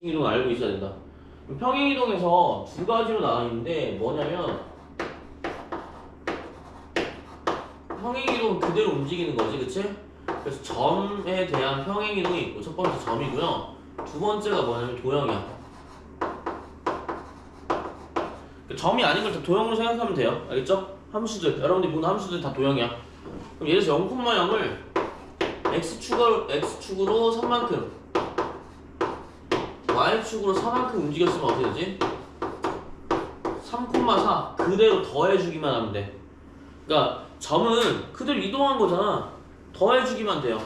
이동 알고 있어야 된다. 평행이동에서 두 가지로 나뉘는데 뭐냐면 평행이동은 그대로 움직이는 거지, 그치? 그래서 점에 대한 평행이동이 있고 첫 번째 점이고요. 두 번째가 뭐냐면 도형이야. 점이 아닌 걸 다 도형으로 생각하면 돼요. 알겠죠? 함수들, 여러분들이 보는 함수들 다 도형이야. 그럼 예를 들어서 0,0을 x축으로 3만큼 y축으로 4만큼 움직였으면 어떻게 되지? 3,4 그대로 더해주기만 하면 돼. 그러니까 점은 그대로 이동한 거잖아. 더해주기만 돼요.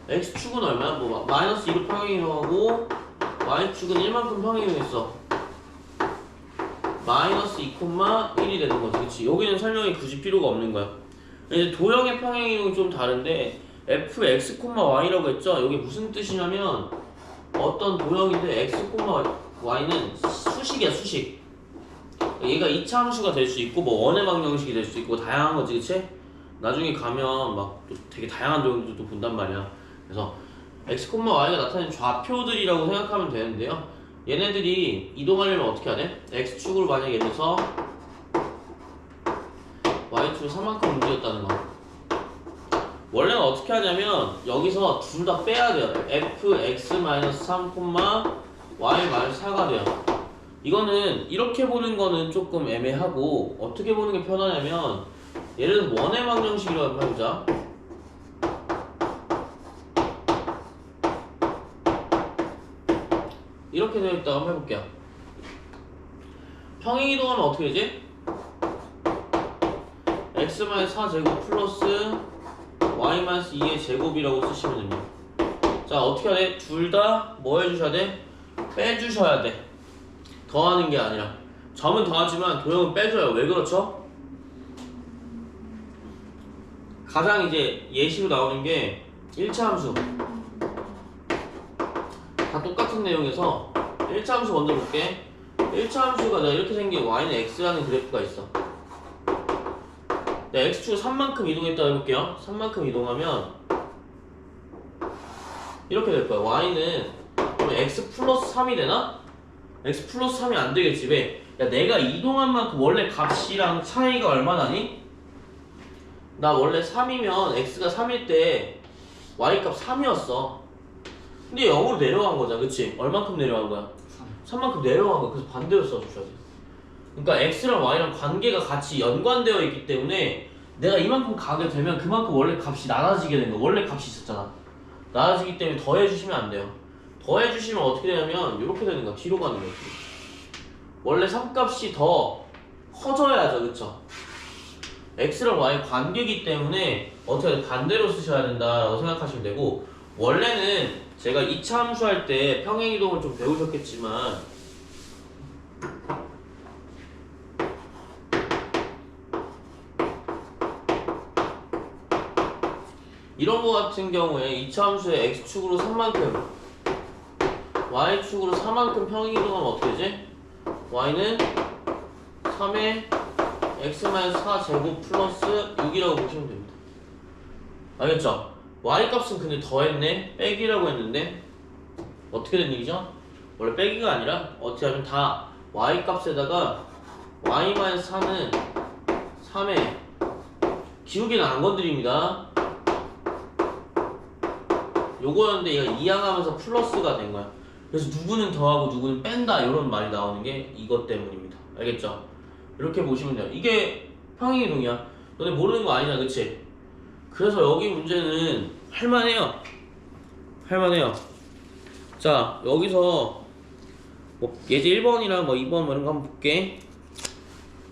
x축은 얼마야? 뭐 마이너스 2로 평행이동하고 y축은 1만큼 평행이동했어. 마이너스 2,1이 되는 거지, 그치? 여기는 설명이 굳이 필요가 없는 거야. 이제 도형의 평행이동이 좀 다른데 fx, y라고 했죠? 여기 무슨 뜻이냐면 어떤 도형인데 x, y는 수식이야, 수식. 얘가 2차 함수가 될 수 있고 뭐 원의 방정식이 될 수 있고 다양한 거지, 그치? 나중에 가면 막 또 되게 다양한 도형들도 본단 말이야. 그래서 x, y가 나타낸 좌표들이라고 생각하면 되는데요. 얘네들이 이동하려면 어떻게 해야 돼? x축으로 만약에 예를 들어서 y축을 3만큼 움직였다는 거. 원래는 어떻게 하냐면 여기서 둘 다 빼야 돼요. fx-3, y-4가 돼요. 이거는 이렇게 보는 거는 조금 애매하고 어떻게 보는 게 편하냐면 예를 들어서 원의 방정식이라고 한번 해보자. 이렇게 되어 있다고 한번 해볼게요. 평행이동하면 어떻게 되지? x-4제곱 플러스 y-2의 제곱이라고 쓰시면 됩니다. 자, 어떻게 해야 돼? 둘 다 뭐 해주셔야 돼? 빼주셔야 돼. 더하는 게 아니라. 점은 더하지만 도형은 빼줘요. 왜 그렇죠? 가장 이제 예시로 나오는 게 1차 함수. 다 똑같은 내용에서 1차 함수 먼저 볼게. 1차 함수가 내가 이렇게 생긴 y는 x라는 그래프가 있어. 내가 x축을 3만큼 이동했다고 해볼게요. 3만큼 이동하면 이렇게 될 거야. y는 그럼 x 플러스 3이 되나? x 플러스 3이 안 되겠지. 왜? 야, 내가 이동한 만큼 원래 값이랑 차이가 얼마나니? 나 원래 3이면 x가 3일 때 y 값 3이었어. 근데 0으로 내려간 거잖아, 그치? 얼만큼 내려간 거야? 3만큼 내려간 거야. 그래서 반대로 써주셔야 돼. 그러니까 x랑 y랑 관계가 같이 연관되어 있기 때문에 내가 이만큼 가게 되면 그만큼 원래 값이 낮아지게 되는 거야. 원래 값이 있었잖아. 낮아지기 때문에 더해주시면 안 돼요. 더해주시면 어떻게 되냐면 이렇게 되는 거야. 뒤로 가는 거야. 원래 3값이 더 커져야죠, 그쵸? x랑 y 관계이기 때문에 어떻게 반대로 쓰셔야 된다라고 생각하시면 되고, 원래는 제가 2차 함수할 때 평행이동을 좀 배우셨겠지만 이런 거 같은 경우에 2차 함수에 x축으로 3만큼 y축으로 4만큼 평행이동하면 어떻게 되지? y는 3의 x-4 제곱 플러스 6이라고 보시면 됩니다. 알겠죠? y값은 근데 더했네? 빼기라고 했는데 어떻게 된 얘기죠? 원래 빼기가 아니라 어떻게 하면 다 y값에다가 y-4는 3에 기울기는 안 건드립니다. 요거였는데 얘가 이항하면서 플러스가 된 거야. 그래서 누구는 더하고 누구는 뺀다 이런 말이 나오는 게 이것 때문입니다. 알겠죠? 이렇게 보시면 돼요. 이게 평행이동이야. 너네 모르는 거 아니냐, 그치? 그래서 여기 문제는 할만해요. 할만해요. 자, 여기서 뭐 예제 1번이랑 뭐 2번 뭐 이런 거 한번 볼게.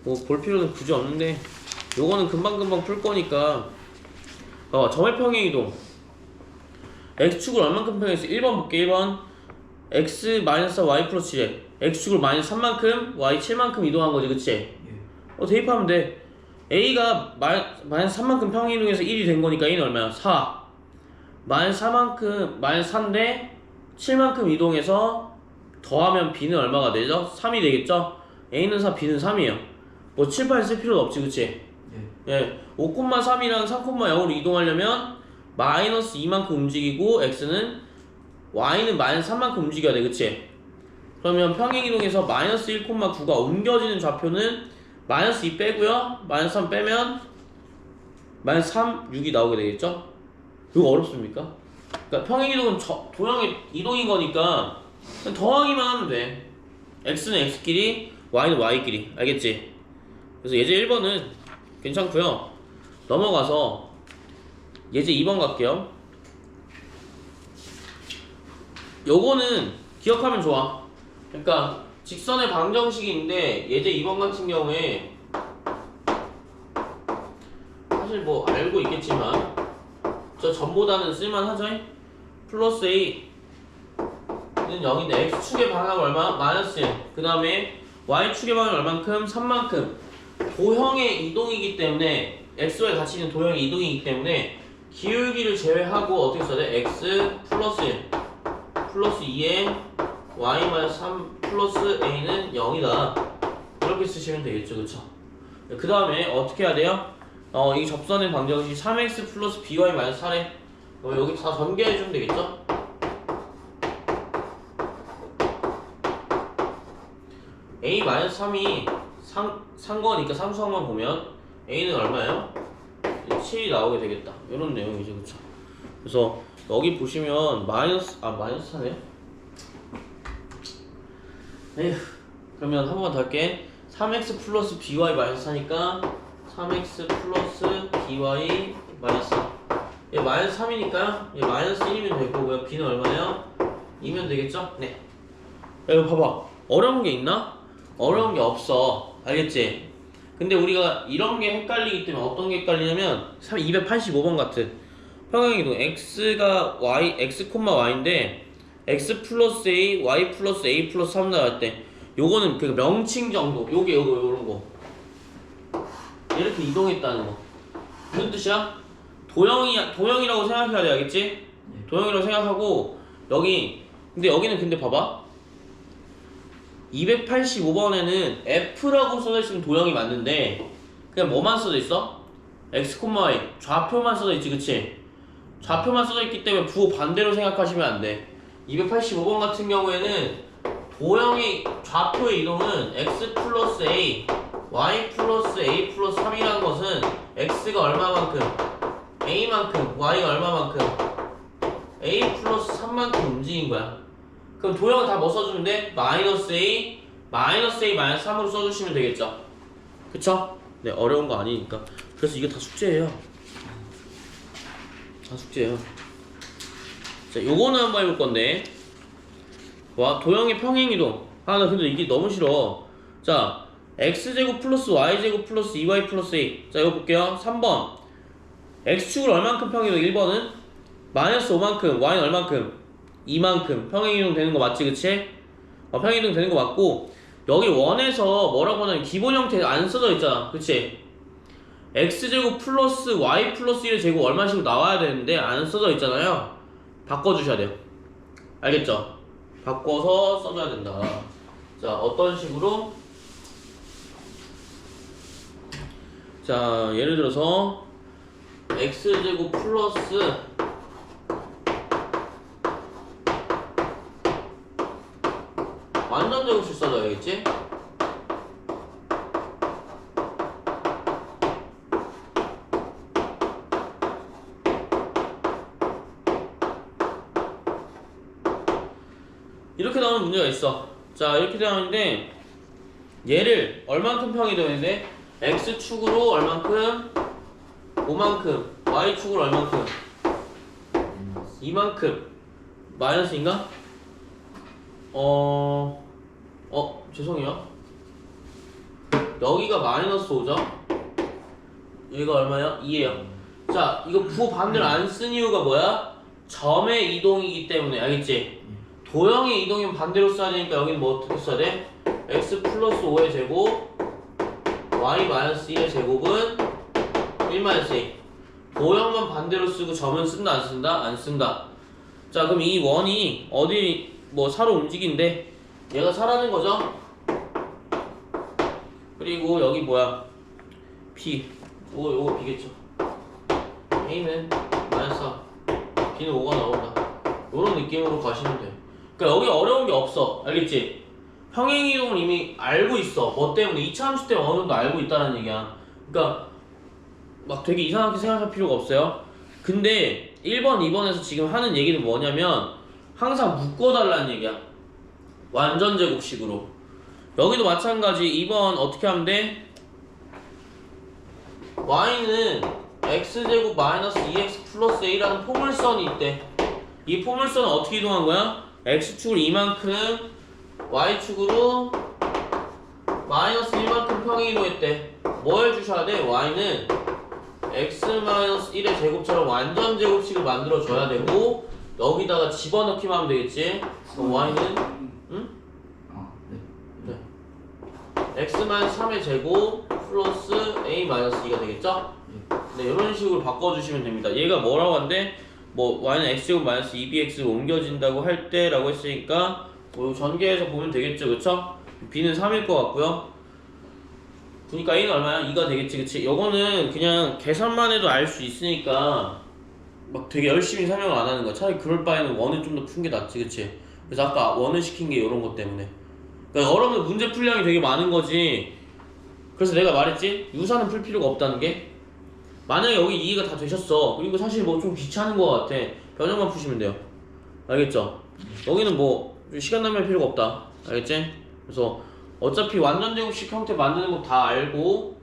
뭐 볼 필요는 굳이 없는데 요거는 금방금방 풀 거니까 점의 평행이동 x축을 얼만큼 평행했어? 1번 볼게. 1번 x-y 플러스 7 x축을 마이너스 3만큼 y 7만큼 이동한 거지, 그치? 대입하면 돼. a가 마이너스 3만큼 평행이동해서 1이 된 거니까 a는 얼마야? 4 마이너스 4만큼 마이너스 4인데 7만큼 이동해서 더하면 b는 얼마가 되죠? 3이 되겠죠? a는 4, b는 3이에요. 뭐 7, 8 쓸 필요도 없지, 그치? 예. 5,3이랑 3,0로 이동하려면 마이너스 2만큼 움직이고 x는 y는 마이너스 3만큼 움직여야 돼, 그치? 그러면 평행이동에서 마이너스 1,9가 옮겨지는 좌표는 마이너스 2 빼고요. 마이너스 3 빼면 마이너스 3, 6이 나오게 되겠죠? 이거 어렵습니까? 그러니까 평행이동은 도형의 이동인 거니까 그냥 더하기만 하면 돼. x는 x끼리, y는 y끼리. 알겠지? 그래서 예제 1번은 괜찮고요. 넘어가서 예제 2번 갈게요. 요거는 기억하면 좋아. 그러니까 직선의 방정식인데 예제 2번 같은 경우에 사실 뭐 알고 있겠지만 저 전보다는 쓸만하죠? 플러스 a는 0인데 x축의 방향 얼마? 마이너스 1. 그 다음에 y축의 방향 얼만큼? 3만큼. 도형의 이동이기 때문에 xy 같이 있는 도형의 이동이기 때문에 기울기를 제외하고 어떻게 써야 돼? x 플러스 1 플러스 2에 y 마이너스 3 플러스 a는 0이다. 이렇게 쓰시면 되겠죠, 그쵸? 그 다음에 어떻게 해야 돼요? 이 접선의 방정식 3x 플러스 by 마이너스 4래. 여기 다 전개해주면 되겠죠? a 마이너스 3이 산 거니까 상수항만 보면 a는 얼마예요? 7이 나오게 되겠다. 이런 내용이죠, 그쵸? 그래서 여기 보시면 마이너스 4네요? 에휴, 그러면 한 번만 더 할게. 3x 플러스 by 마이너스 4니까 3x 플러스 by 마이너스 4. 얘 마이너스 3이니까요. 얘 마이너스 1이면 될 거고요. b는 얼마예요? 2면 되겠죠? 네. 야, 이거 봐봐. 어려운 게 있나? 어려운 게 없어. 알겠지? 근데 우리가 이런 게 헷갈리기 때문에 어떤 게 헷갈리냐면 285번 같은 평행이동 x가 y, x, y인데 x 플러스 a, y 플러스 a 플러스 3 나갈 때 요거는 그 명칭 정도. 요게 요런 거. 이렇게 이동했다는 거. 무슨 뜻이야? 도형이라고 생각해야 돼. 알겠지? 도형이라고 생각하고 근데 여기는 봐봐. 285번에는 F라고 써져 있으면 도형이 맞는데 그냥 뭐만 써져 있어? X, Y 좌표만 써져 있지, 그치? 좌표만 써져 있기 때문에 부호 반대로 생각하시면 안 돼. 285번 같은 경우에는 도형의 좌표의 이동은 X 플러스 A, Y 플러스 A 플러스 3이라는 것은 X가 얼마만큼, A만큼, Y가 얼마만큼, A 플러스 3만큼 움직인 거야. 그럼 도형은 다 뭐 써주면 돼? 마이너스 A, 마이너스 3으로 써주시면 되겠죠? 그쵸? 네, 어려운 거 아니니까. 그래서 이게 다 숙제예요. 다 숙제예요. 자, 요거는 한번 해볼 건데. 와, 도형의 평행이동. 나 근데 이게 너무 싫어. 자, x제곱 플러스 y제곱 플러스 2y 플러스 a. 자, 이거 볼게요. 3번. x축을 얼만큼 평행이동? 1번은 마이너스 5만큼, y는 얼만큼? 2만큼. 평행이동 되는 거 맞지, 그치? 평행이동 되는 거 맞고, 여기 원에서 뭐라고 하냐면 기본 형태 안 써져 있잖아, 그치? x제곱 플러스 y 플러스 1의 제곱 얼마씩으로 나와야 되는데 안 써져 있잖아요. 바꿔주셔야 돼요. 알겠죠? 바꿔서 써줘야 된다. 자, 어떤 식으로? 자, 예를 들어서 x제곱 플러스 완전 제곱식 써줘야겠지? 이렇게 나오는 문제가 있어. 자, 이렇게 나오는데 얘를 얼만큼 평이동인데 x축으로 얼만큼 5만큼 y축으로 얼만큼 2만큼 마이너스인가? 죄송해요. 여기가 마이너스 5죠? 여기가 얼마야? 2예요. 자, 이거 부호 반대로 안 쓴 이유가 뭐야? 점의 이동이기 때문에. 알겠지? 도형의 이동이면 반대로 써야 되니까 여기는 뭐 어떻게 써야 돼? x 플러스 5의 제곱 y 마이너스 2의 제곱은 1 마이너스 a. 도형만 반대로 쓰고 점은 쓴다 안 쓴다? 안 쓴다. 자, 그럼 이 원이 어디 뭐 사로 움직인데 얘가 사라는 거죠? 그리고 여기 뭐야? b. 요거 b겠죠? a는 마이너스 4, b는 5가 나온다. 요런 느낌으로 가시면 돼요. 그러니까 여기 어려운 게 없어. 알겠지? 평행이동을 이미 알고 있어. 뭐 때문에? 2차 함수 때문에 어느 정도 알고 있다는 얘기야. 그러니까 막 되게 이상하게 생각할 필요가 없어요. 근데 1번, 2번에서 지금 하는 얘기는 뭐냐면 항상 묶어달라는 얘기야. 완전 제곱식으로. 여기도 마찬가지. 2번 어떻게 하면 돼? y는 x제곱 마이너스 2x 플러스 a라는 포물선이 있대. 이 포물선은 어떻게 이동한 거야? x축을 이만큼 y축으로 마이너스 1만큼 평행이동했대. 뭐 해주셔야 돼? y는 x 마이너스 1의 제곱처럼 완전 제곱식을 만들어줘야 되고 여기다가 집어넣기만 하면 되겠지? 그럼 y는 응? 네. x 마이너스 3의 제곱 플러스 a 마이너스 2가 되겠죠? 네, 이런 식으로 바꿔주시면 됩니다. 얘가 뭐라고 한대? 뭐 y는 x제곱 마이너스 2bx로 옮겨진다고 할 때라고 했으니까 뭐 전개해서 보면 되겠죠, 그쵸? b는 3일 것 같고요. 그러니까 a는 얼마야? 2가 되겠지, 그치? 요거는 그냥 계산만 해도 알 수 있으니까 막 되게 열심히 설명을 안 하는 거야. 차라리 그럴 바에는 원을 좀 더 푼 게 낫지, 그치? 그래서 아까 원을 시킨 게 이런 것 때문에. 그러니까 여러분들 문제 풀량이 되게 많은 거지. 그래서 내가 말했지? 유사는 풀 필요가 없다는 게. 만약에 여기 이해가 다 되셨어. 그리고 사실 뭐 좀 귀찮은 거 같아. 변형만 푸시면 돼요. 알겠죠? 여기는 뭐 시간 낭비할 필요가 없다. 알겠지? 그래서 어차피 완전 제곱식 형태 만드는 거 다 알고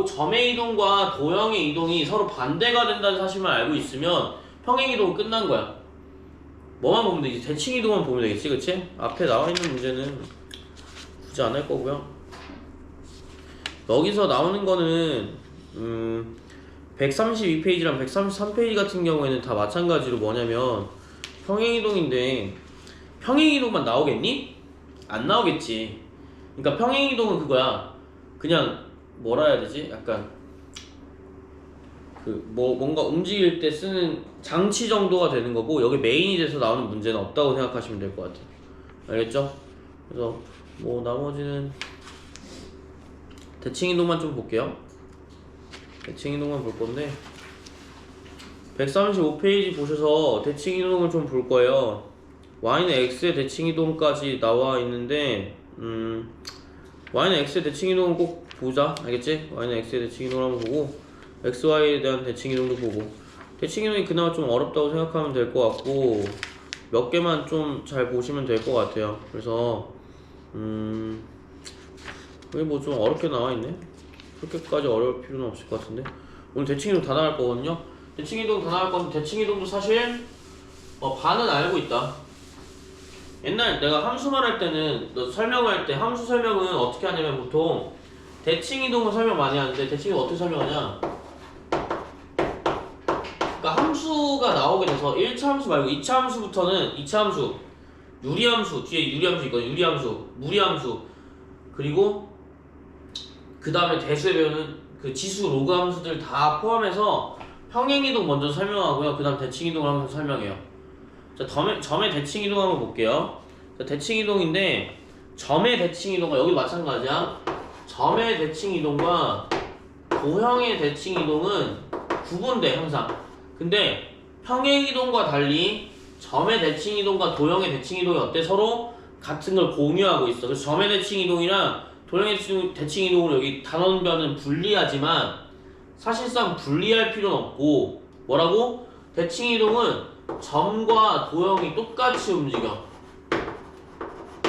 점의 이동과 도형의 이동이 서로 반대가 된다는 사실만 알고 있으면 평행 이동은 끝난 거야. 뭐만 보면 되지? 대칭 이동만 보면 되겠지, 그치? 앞에 나와 있는 문제는 굳이 안 할 거고요. 여기서 나오는 거는 132페이지랑 133페이지 같은 경우에는 다 마찬가지로 뭐냐면 평행이동인데 평행이동만 나오겠니? 안 나오겠지. 그러니까 평행이동은 그거야. 그냥 뭐라 해야 되지? 약간 뭔가 움직일 때 쓰는 장치 정도가 되는 거고 여기 메인이 돼서 나오는 문제는 없다고 생각하시면 될 것 같아요. 알겠죠? 그래서 뭐 나머지는 대칭이동만 좀 볼게요. 대칭이동만 볼 건데 135페이지 보셔서 대칭이동을 좀 볼 거예요. y는 x의 대칭이동까지 나와 있는데 y는 x의 대칭이동은 꼭 보자. 알겠지? y는 x의 대칭이동을 한번 보고 xy에 대한 대칭이동도 보고 대칭이동이 그나마 좀 어렵다고 생각하면 될 것 같고 몇 개만 좀 잘 보시면 될 것 같아요. 그래서 여기 뭐 좀 어렵게 나와 있네. 그렇게까지 어려울 필요는 없을 것 같은데 오늘 대칭이동 다 나갈 거거든요. 대칭이동 다 나갈 건데 대칭이동도 사실 반은 알고 있다. 옛날 내가 함수만 할 때는 너 설명할 때 함수 설명은 어떻게 하냐면 보통 대칭이동을 설명 많이 하는데 대칭이동 어떻게 설명하냐? 그러니까 함수가 나오게 돼서 1차 함수 말고 2차 함수부터는 2차 함수, 유리함수 뒤에 유리함수 있거든. 유리함수, 무리함수 그리고 그 다음에 대수에 배우는 그 지수 로그 함수들 다 포함해서 평행이동 먼저 설명하고요. 그 다음 대칭이동을 하면서 설명해요. 자, 점의 대칭이동 한번 볼게요. 자, 대칭이동인데 점의 대칭이동과 여기 마찬가지야. 점의 대칭이동과 도형의 대칭이동은 구분돼 항상. 근데 평행이동과 달리 점의 대칭이동과 도형의 대칭이동이 어때? 서로 같은 걸 공유하고 있어. 그래서 점의 대칭이동이랑 도형의 대칭이동으로 여기 단원변은 분리하지만 사실상 분리할 필요는 없고 뭐라고? 대칭이동은 점과 도형이 똑같이 움직여.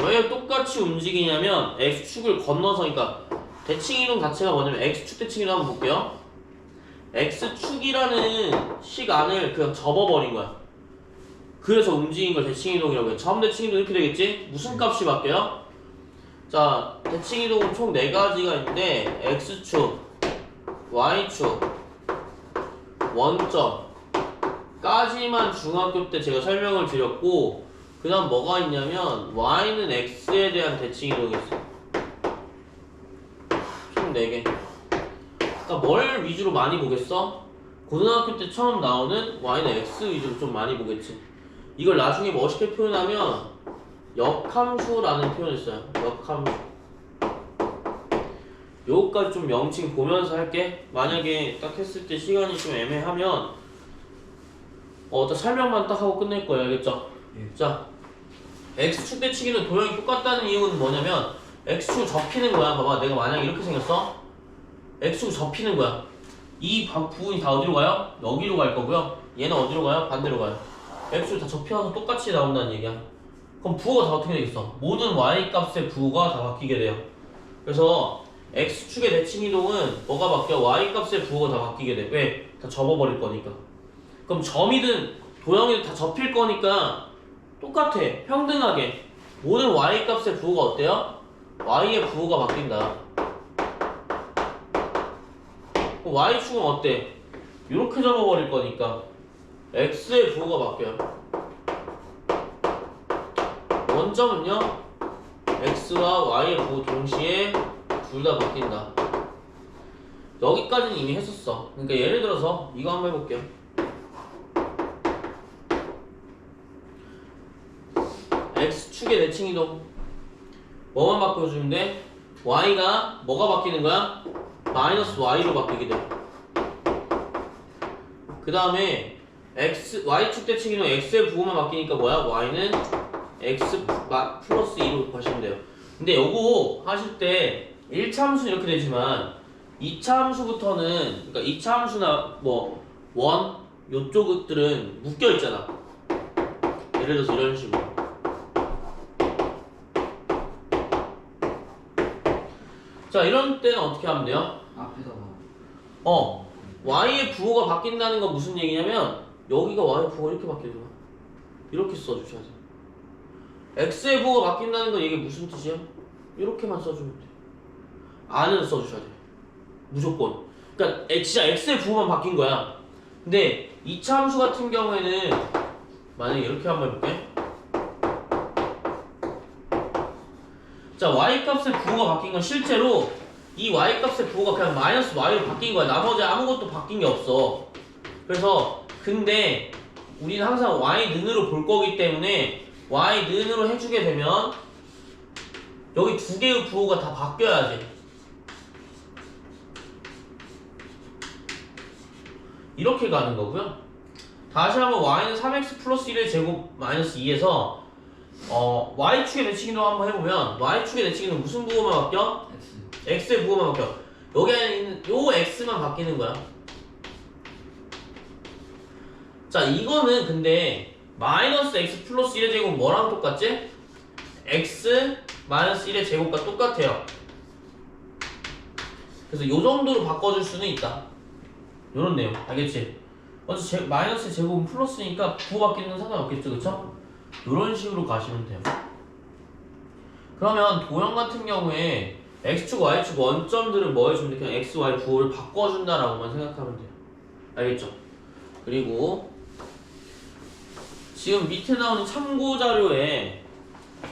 왜 똑같이 움직이냐면 x축을 건너서 그러니까 대칭이동 자체가 뭐냐면 x축 대칭이동 한번 볼게요. x축이라는 식 안을 그냥 접어버린 거야. 그래서 움직인 걸 대칭이동이라고 해. 점 대칭이동 이렇게 되겠지? 무슨 값이 바뀌어요? 자, 대칭이동은 총 4가지가 있는데 x축, y축, 원점까지만 중학교 때 제가 설명을 드렸고 그 다음 뭐가 있냐면 y는 x에 대한 대칭이동이 있어. 총 4개. 그러니까 뭘 위주로 많이 보겠어? 고등학교 때 처음 나오는 y는 x 위주로 좀 많이 보겠지. 이걸 나중에 멋있게 표현하면 역함수라는 표현이 있어요. 역함수. 요거까지 좀 명칭 보면서 할게. 만약에 딱 했을 때 시간이 좀 애매하면 딱 설명만 딱 하고 끝낼 거예요. 알겠죠? 자, x축 대칭이동 도형이 똑같다는 이유는 뭐냐면 x축 접히는 거야. 봐봐, 내가 만약에 이렇게 생겼어. x축 접히는 거야. 이 부분이 다 어디로 가요? 여기로 갈 거고요. 얘는 어디로 가요? 반대로 가요. x축 다 접혀서 똑같이 나온다는 얘기야. 그럼 부호가 다 어떻게 되겠어? 모든 y 값의 부호가 다 바뀌게 돼요. 그래서 x축의 대칭이동은 뭐가 바뀌어? y값의 부호가 다 바뀌게 돼. 왜? 다 접어버릴 거니까. 그럼 점이든 도형이든 다 접힐 거니까 똑같아. 평등하게 모든 y값의 부호가 어때요? y의 부호가 바뀐다. 그럼 y축은 어때? 이렇게 접어버릴 거니까 x의 부호가 바뀌어요. 원점은요, x와 y의 부호 동시에 둘 다 바뀐다. 여기까지는 이미 했었어. 그러니까 예를 들어서 이거 한번 해볼게요. x축의 대칭이동 뭐만 바꿔주면 돼? y가 뭐가 바뀌는 거야? 마이너스 y로 바뀌게 돼. 그 다음에 y축 대칭이동 x의 부호만 바뀌니까 뭐야? y는 x 플러스 2로 하시면 돼요. 근데 요거 하실 때 1차 함수는 이렇게 되지만 2차 함수부터는, 그러니까 2차 함수나 뭐 원 요쪽들은 묶여 있잖아. 예를 들어서 이런 식으로. 자, 이런 때는 어떻게 하면 돼요? 앞에다가 y의 부호가 바뀐다는 건 무슨 얘기냐면 여기가 y의 부호가 이렇게 바뀌는 거야. 이렇게 써주셔야 돼. x의 부호가 바뀐다는 건 이게 무슨 뜻이야? 이렇게만 써주면 돼. 안에서 써주셔야 돼. 무조건. 그러니까 진짜 x의 부호만 바뀐 거야. 근데 2차 함수 같은 경우에는 만약에 이렇게 한번 해볼게. 자, y값의 부호가 바뀐 건 실제로 이 y값의 부호가 그냥 마이너스 y로 바뀐 거야. 나머지 아무것도 바뀐 게 없어. 그래서 근데 우리는 항상 y는으로 볼 거기 때문에 y는으로 해주게 되면 여기 두 개의 부호가 다 바뀌어야지. 이렇게 가는 거고요. 다시 한번 y는 3x 플러스 1의 제곱 마이너스 2에서 y축의 대칭이동 한번 해보면 y축의 대칭이동 무슨 부호만 바뀌어? x의 부호만 바뀌어. 여기 안에 있는 요 x만 바뀌는 거야. 자, 이거는 근데 마이너스 x 플러스 1의 제곱은 뭐랑 똑같지? x 마이너스 1의 제곱과 똑같아요. 그래서 요 정도로 바꿔줄 수는 있다. 요런 내용 알겠지? 어차피 마이너스 제곱은 플러스니까 부호 바뀌는 건 상관없겠죠, 그쵸? 요런 식으로 가시면 돼요. 그러면 도형 같은 경우에 x축, y축 원점들은 뭐 해주면 돼? 그냥 x, y 부호를 바꿔준다라고만 생각하면 돼요. 알겠죠? 그리고 지금 밑에 나오는 참고 자료에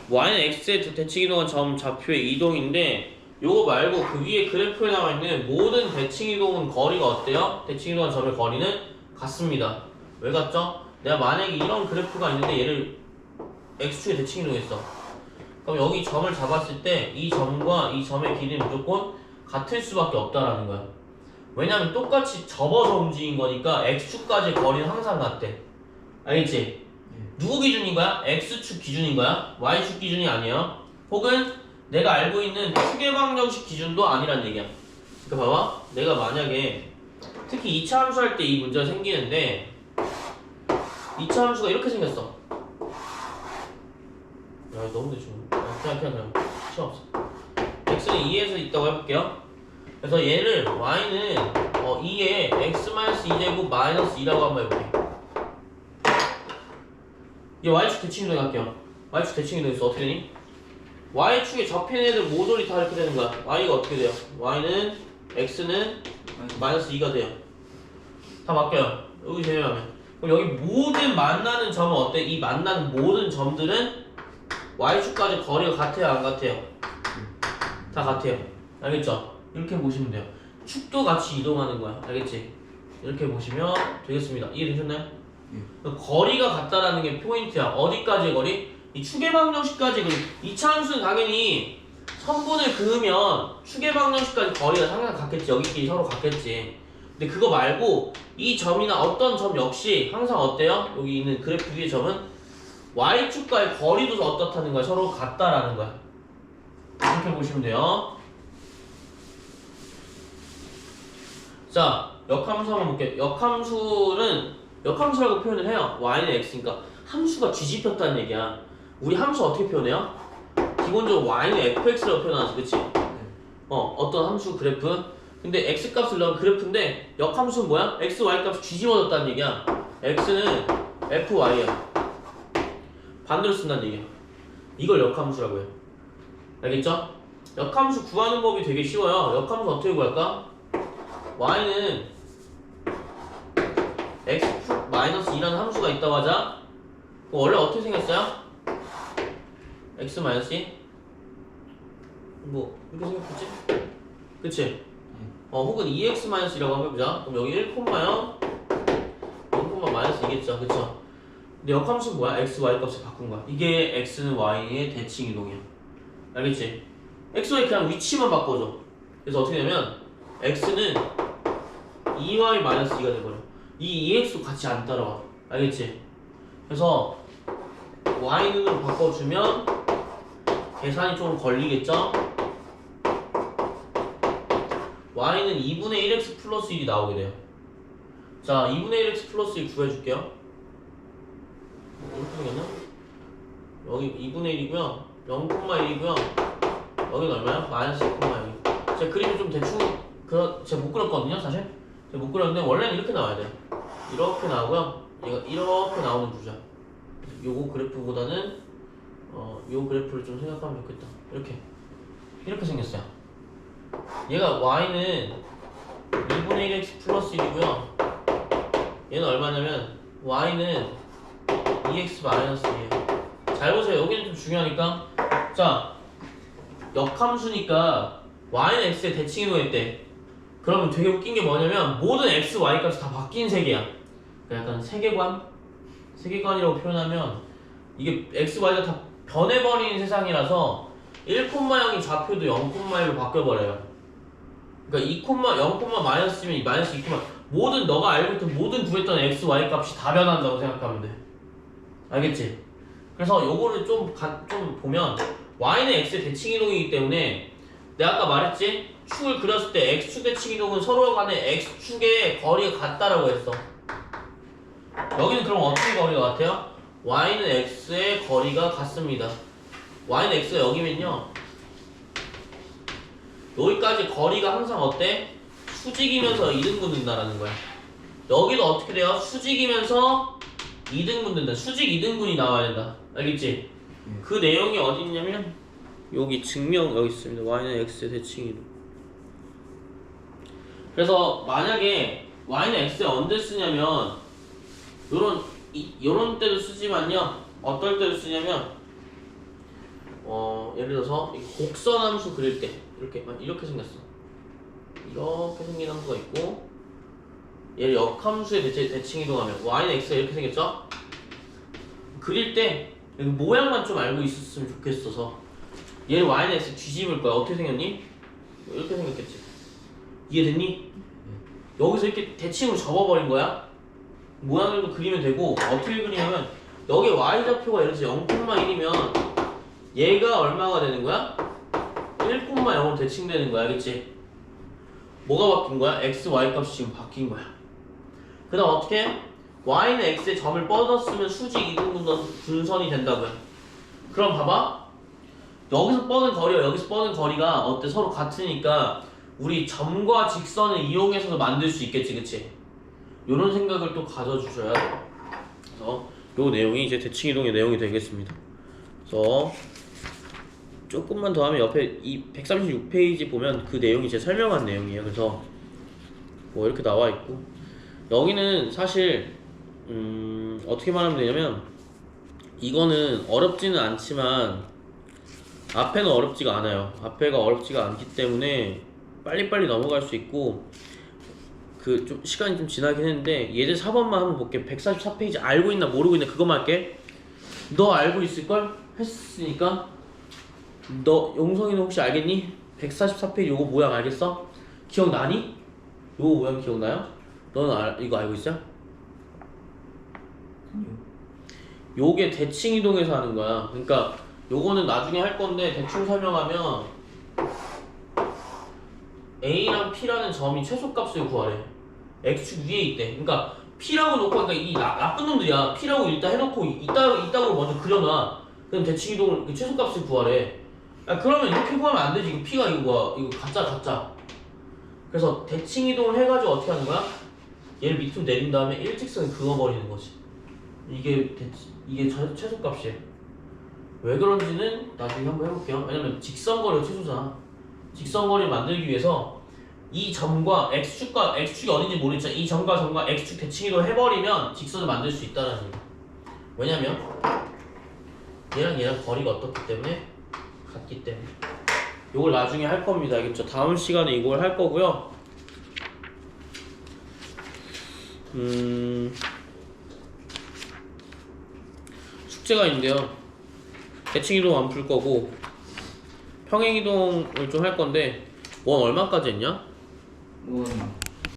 y는 x의 대칭이동한 점 좌표의 이동인데 요거 말고 그 위에 그래프에 나와 있는 모든 대칭이동은 거리가 어때요? 대칭이동한 점의 거리는 같습니다. 왜 같죠? 내가 만약에 이런 그래프가 있는데 얘를 x축의 대칭이동했어. 그럼 여기 점을 잡았을 때 이 점과 이 점의 길이는 무조건 같을 수밖에 없다라는 거야. 왜냐면 똑같이 접어서 움직인 거니까 x축까지의 거리는 항상 같대. 알겠지? 누구 기준인 거야? x축 기준인 거야? y축 기준이 아니야. 혹은 내가 알고 있는 축의 방정식 기준도 아니란 얘기야. 그러니까 봐봐. 내가 만약에 특히 2차 함수 할 때 이 문제가 생기는데 2차 함수가 이렇게 생겼어. 야, 너무 대충. 그냥 시험 없어. x는 2에서 있다고 해볼게요. 그래서 얘를 y는 2에 x-2제곱 마이너스 2라고 한번 해볼게. 얘 y축 대칭이동 할게요. y축 대칭이동 있어. 어떻게 되니? y축에 접힌 애들 모조리 다 이렇게 되는 거야. y가 어떻게 돼요? y는 x는 마이너스 2가 돼요. 다 바뀌어요. 여기 제외하면. 그럼 여기 모든 만나는 점은 어때? 이 만나는 모든 점들은 y축까지 거리가 같아요? 안 같아요? 다 같아요. 알겠죠? 이렇게 보시면 돼요. 축도 같이 이동하는 거야. 알겠지? 이렇게 보시면 되겠습니다. 이해되셨나요? 거리가 같다라는 게 포인트야. 어디까지의 거리? 이 축의 방정식까지. 2차 함수는 당연히 선분을 그으면 축의 방정식까지 거리가 항상 같겠지. 여기끼리 서로 같겠지. 근데 그거 말고 이 점이나 어떤 점 역시 항상 어때요? 여기 있는 그래프 위의 점은 y축과의 거리도 어떻다는 거야? 서로 같다라는 거야. 이렇게 보시면 돼요. 자, 역함수 한번 볼게요. 역함수라고 표현을 해요. y는 x니까 함수가 뒤집혔다는 얘기야. 우리 함수 어떻게 표현해요? 기본적으로 y는 fx라고 표현하지, 그치? 어떤 함수 그래프. 근데 x 값을 넣은 그래프인데 역함수는 뭐야? x, y 값이 뒤집어졌다는 얘기야. x는 fy야. 반대로 쓴다는 얘기야. 이걸 역함수라고 해요. 알겠죠? 역함수 구하는 법이 되게 쉬워요. 역함수 어떻게 구할까? y는 x-2라는 함수가 있다고 하자. 원래 어떻게 생겼어요? x-2? 뭐 이렇게 생겼겠지? 그치? 혹은 2x-2라고 한번 해보자. 그럼 여기 1, 0, 0,-2겠죠, 그쵸? 근데 역함수는 뭐야? x, y 값을 바꾼 거야. 이게 x는 y의 대칭 이동이야. 알겠지? x, y 그냥 위치만 바꿔줘. 그래서 어떻게 되면 x는 2y-2가 돼버려. 이 2x도 같이 안 따라와. 알겠지? 그래서 y는으로 바꿔주면 계산이 좀 걸리겠죠? y는 2분의 1x 플러스 1이 나오게 돼요. 자, 2분의 1x 플러스 1 구해줄게요. 이렇게 생겼나? 여기 2분의 1이고요 0,1이고요 여기는 얼마야? 마이너스 2,0. 제가 그림을 좀 대충 제가 못 그렸거든요 사실. 제가 못 그렸는데 원래는 이렇게 나와야 돼요. 이렇게 나오고요 얘가 이렇게 나오는 구조야. 요거 그래프보다는 요 그래프를 좀 생각하면 좋겠다. 이렇게 생겼어요. 얘가 y는 2분의 1x 플러스 1이고요 얘는 얼마냐면 y는 2x 마이너스 2예요. 잘 보세요. 여기는 좀 중요하니까. 자, 역함수니까 y는 x의 대칭 이동했대. 그러면 되게 웃긴 게 뭐냐면 모든 x, y 값이 다 바뀐 세계야. 그러니까 약간 세계관이라고 표현하면 이게 x, y가 다 변해버린 세상이라서 1,0이 좌표도 0,1로 바뀌어버려요. 그러니까 0,-1이면 마이너스 2, 모든 너가 알고 있던 모든 구했던 x, y 값이 다 변한다고 생각하면 돼. 알겠지? 그래서 요거를 좀 보면 y는 x의 대칭 이동이기 때문에 내가 아까 말했지? 축을 그렸을 때 x축 대칭 이동은 서로 간에 x축의 거리가 같다라고 했어. 여기는 그럼 어떻게 거리가 같아요? y는 x의 거리가 같습니다. y는 x가 여기면요 여기까지 거리가 항상 어때? 수직이면서 이등분 된다라는 거야. 여기도 어떻게 돼요? 수직이면서 이등분 된다. 수직 이등분이 나와야 된다. 알겠지? 그 내용이 어디 있냐면 여기 증명 여기 있습니다. y는 x의 대칭 이동. 그래서 만약에 y는 x에 언제 쓰냐면 요런 때도 쓰지만요 어떨 때도 쓰냐면 예를 들어서 곡선함수 그릴 때 이렇게 생겼어. 이렇게 생긴 함수가 있고 얘를 역함수의 대칭 이동하면 y는 x가 이렇게 생겼죠? 그릴 때 모양만 좀 알고 있었으면 좋겠어서 얘를 y는 x 뒤집을 거야. 어떻게 생겼니? 이렇게 생겼겠지. 이해됐니? 여기서 이렇게 대칭으로 접어버린 거야. 모양들도 그리면 되고 어떻게 그리냐면 여기 y좌표가 예를 들어서 0,1이면 얘가 얼마가 되는 거야? 1,0로 대칭되는 거야. 알겠지? 뭐가 바뀐 거야? x, y 값이 지금 바뀐 거야. 그 다음 어떻게 해? y는 x에 점을 뻗었으면 수직 이등분 분선이 된다고요. 그럼 봐봐. 여기서 뻗은 거리와 여기서 뻗은 거리가 어때? 서로 같으니까 우리 점과 직선을 이용해서도 만들 수 있겠지, 그치? 요런 생각을 또 가져주셔야 돼요. 그래서 요 내용이 이제 대칭 이동의 내용이 되겠습니다. 그래서 조금만 더 하면 옆에 이 136페이지 보면 그 내용이 제 설명한 내용이에요. 그래서 뭐 이렇게 나와 있고 여기는 사실 어떻게 말하면 되냐면 이거는 어렵지는 않지만 앞에는 어렵지가 않아요. 앞에가 어렵지가 않기 때문에 빨리빨리 넘어갈 수 있고 그 좀 시간이 좀 지나긴 했는데 예제 4번만 한번 볼게. 144페이지 알고 있나 모르고 있나 그것만 할게. 너 알고 있을걸? 했으니까 너 용성이는 혹시 알겠니? 144페이지 요거 모양 알겠어? 기억나니? 요거 모양 기억나요? 너는 이거 알고 있어? 요게 대칭 이동에서 하는 거야. 그러니까 요거는 나중에 할 건데 대충 설명하면 A랑 P라는 점이 최소값을 구하래. X축 위에 있대. 그러니까 P라고 놓고, 그러니까 이 나쁜 놈들이야. P라고 일단 해놓고 이따로 먼저 그려놔. 그럼 대칭 이동을 최소값을 구하래. 야, 그러면 이렇게 구하면 안 되지. 이거 P가 이거 뭐야? 이거 가짜. 그래서 대칭 이동을 해가지고 어떻게 하는 거야? 얘를 밑으로 내린 다음에 일직선을 그어버리는 거지. 이게 최소값이에요. 왜 그런지는 나중에 한번 해볼게요. 왜냐면 직선거리가 최소잖아. 직선거리를 만들기 위해서 이 점과 X축이 어딘지 모르겠지만 이 점과 X축 대칭이동을 해버리면 직선을 만들 수 있다는 얘기야. 왜냐면 얘랑 거리가 어떻기 때문에 같기 때문에. 이걸 나중에 할 겁니다. 알겠죠? 다음 시간에 이걸 할 거고요. 숙제가 있는데요. 대칭이동 안 풀 거고 평행이동을 좀 할 건데 원 얼마까지 했냐? 원